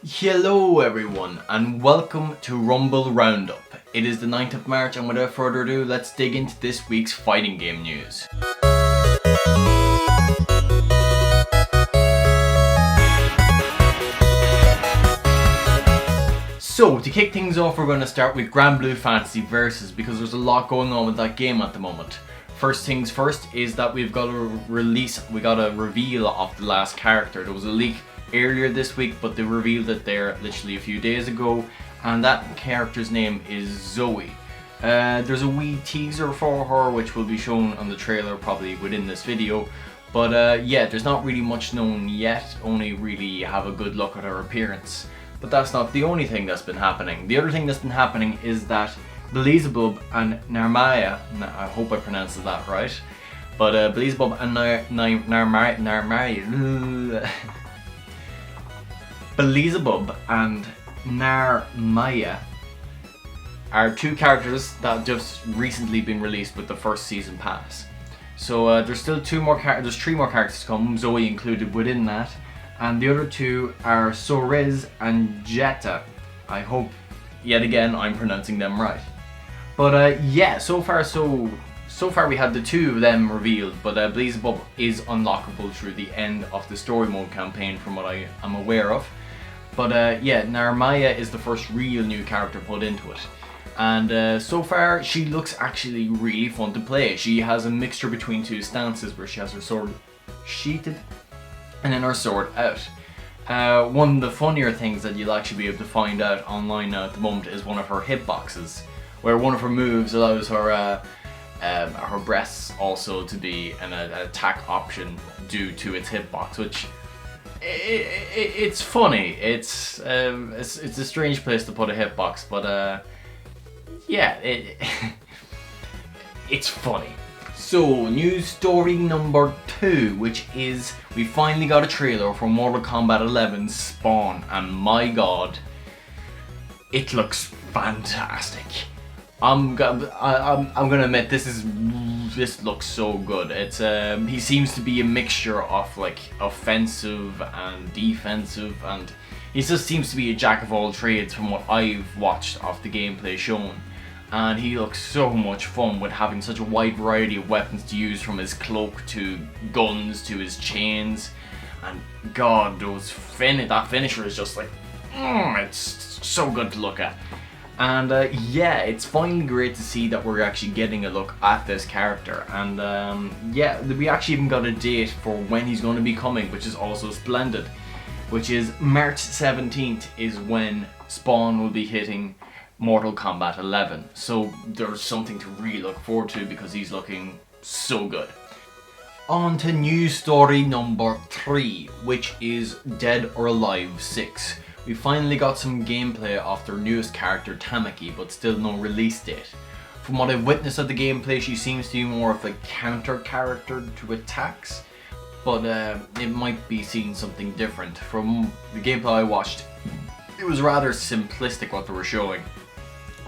Hello everyone and welcome to Rumble Roundup. It is the 9th of March and without further ado, let's dig into this week's fighting game news. So to kick things off, we're going to start with Granblue Fantasy Versus because there's a lot going on with that game at the moment. First things first is that we got a reveal of the last character. There was a leak earlier this week, but they revealed it there literally a few days ago, and that character's name is Zooey. There's a wee teaser for her which will be shown on the trailer probably within this video, but yeah, there's not really much known yet, only really have a good look at her appearance. But that's not the only thing that's been happening. The other thing that's been happening is that Beelzebub and Narmaya, I hope I pronounced that right, but Beelzebub and Beelzebub and Narmaya are two characters that just recently been released with the first season pass. So there's still three more characters to come, Zooey included within that, and the other two are Sorez and Jetta. I hope yet again I'm pronouncing them right. But yeah, so far we had the two of them revealed, but Beelzebub is unlockable through the end of the story mode campaign from what I am aware of. But yeah, Narmaya is the first real new character put into it. And so far, she looks actually really fun to play. She has a mixture between two stances where she has her sword sheathed and then her sword out. One of the funnier things that you'll actually be able to find out online now at the moment is one of her hitboxes, where one of her moves allows her breasts also to be an attack option due to its hitbox, which it's funny. It's a strange place to put a hitbox, but yeah, it's funny. So news story number 2, which is we finally got a trailer for Mortal Kombat 11 Spawn, and my god, it looks fantastic. I'm gonna admit this looks so good. It's he seems to be a mixture of like offensive and defensive, and he just seems to be a jack of all trades from what I've watched of the gameplay shown. And he looks so much fun with having such a wide variety of weapons to use, from his cloak to guns to his chains. And god, that finisher is just like, it's so good to look at. And yeah, it's finally great to see that we're actually getting a look at this character. And yeah, we actually even got a date for when he's going to be coming, which is also splendid. Which is March 17th is when Spawn will be hitting Mortal Kombat 11. So there's something to really look forward to because he's looking so good. On to news story number 3, which is Dead or Alive 6. We finally got some gameplay of their newest character Tamaki, but still no release date. From what I've witnessed of the gameplay, she seems to be more of a counter character to attacks, but it might be seeing something different. From the gameplay I watched, it was rather simplistic what they were showing.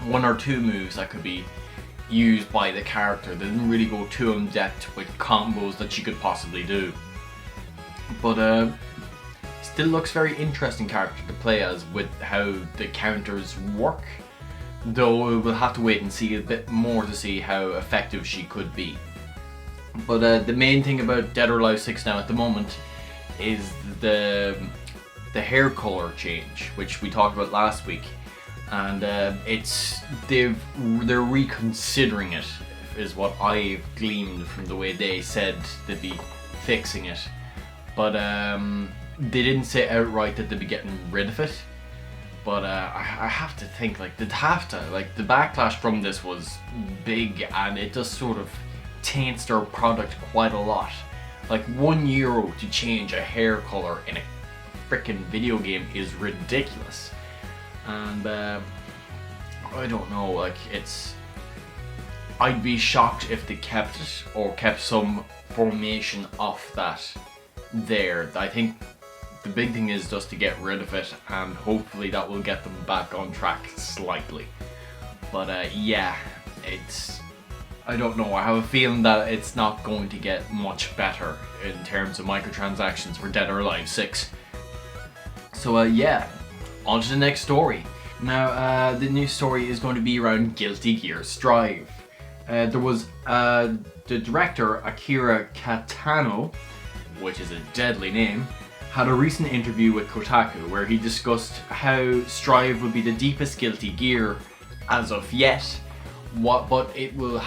1 or 2 moves that could be used by the character. They didn't really go too in depth with combos that she could possibly do. But still looks very interesting character to play as with how the counters work. Though we'll have to wait and see a bit more to see how effective she could be. But the main thing about Dead or Alive 6 now at the moment is the hair color change, which we talked about last week. And they're reconsidering it, is what I've gleaned from the way they said they'd be fixing it. But they didn't say outright that they'd be getting rid of it. But I have to think, like, they'd have to. Like, the backlash from this was big, and it just sort of taints their product quite a lot. Like, €1 to change a hair color in a freaking video game is ridiculous. And I don't know, like, I'd be shocked if they kept it, or kept some formation of that there. I think the big thing is just to get rid of it, and hopefully that will get them back on track slightly. But yeah, I don't know, I have a feeling that it's not going to get much better in terms of microtransactions for Dead or Alive 6. So yeah, on to the next story. Now, the new story is going to be around Guilty Gear Strive. There was the director, Akira Katano, which is a deadly name, had a recent interview with Kotaku where he discussed how Strive would be the deepest Guilty Gear as of yet, but it will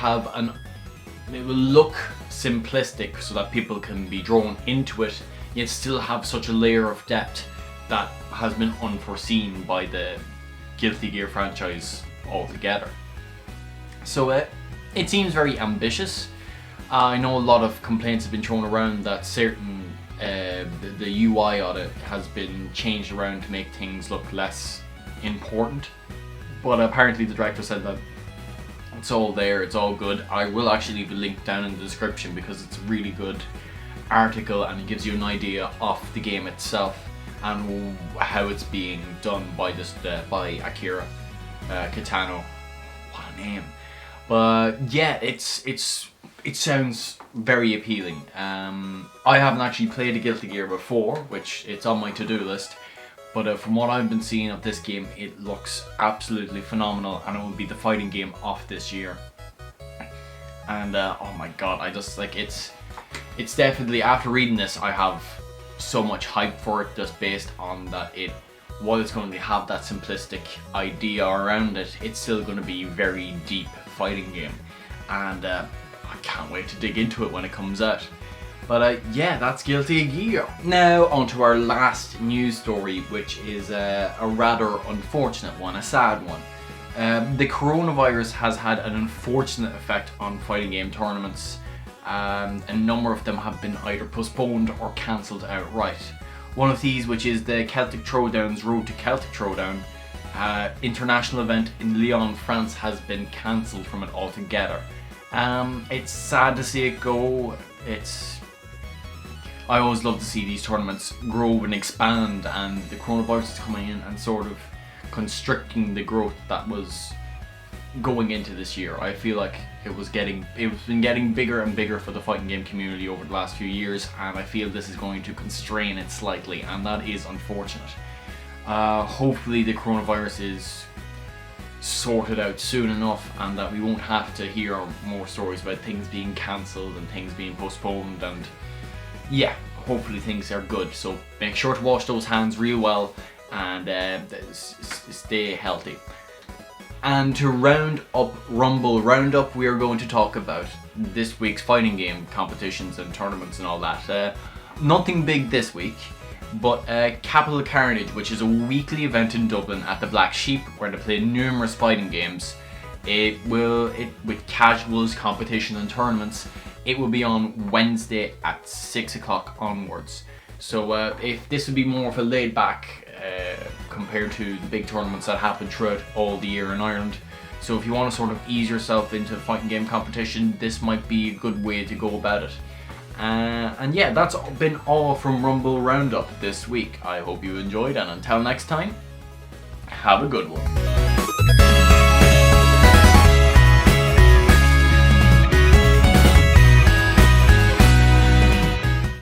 look simplistic so that people can be drawn into it, yet still have such a layer of depth that has been unforeseen by the Guilty Gear franchise altogether. So it seems very ambitious. I know a lot of complaints have been thrown around that certain the UI on it has been changed around to make things look less important, but apparently the director said that it's all there, it's all good. I will actually leave a link down in the description because it's a really good article and it gives you an idea of the game itself and how it's being done by Akira Katano. What a name! But yeah, it sounds very appealing. I haven't actually played a Guilty Gear before, which it's on my to-do list. But from what I've been seeing of this game, it looks absolutely phenomenal, and it will be the fighting game of this year. And oh my god, I just like it's definitely, after reading this, I have so much hype for it, just based on that while it's going to have that simplistic idea around it, it's still going to be a very deep fighting game, and I can't wait to dig into it when it comes out. But yeah, that's Guilty Gear. Now on to our last news story, which is a rather unfortunate one, a sad one. The coronavirus has had an unfortunate effect on fighting game tournaments. A number of them have been either postponed or cancelled outright. One of these, which is the Cletic Throwdown's Road to Celtic Throwdown international event in Lyon, France, has been cancelled from it altogether. It's sad to see it go. I always love to see these tournaments grow and expand, and the coronavirus is coming in and sort of constricting the growth that was going into this year. I feel like it's been getting bigger and bigger for the fighting game community over the last few years, and I feel this is going to constrain it slightly, and that is unfortunate. Hopefully the coronavirus is sorted out soon enough, and that we won't have to hear more stories about things being cancelled and things being postponed, and yeah, hopefully things are good. So make sure to wash those hands real well and stay healthy. And to round up Rumble Roundup, we are going to talk about this week's fighting game competitions and tournaments and all that. Nothing big this week, but Capital Carnage, which is a weekly event in Dublin at the Black Sheep where they play numerous fighting games. With casuals, competition and tournaments, it will be on Wednesday at 6 o'clock onwards. So if this would be more of a laid back compared to the big tournaments that happen throughout all the year in Ireland. So if you want to sort of ease yourself into fighting game competition, this might be a good way to go about it. And yeah, that's been all from Rumble Roundup this week. I hope you enjoyed, and until next time, have a good one.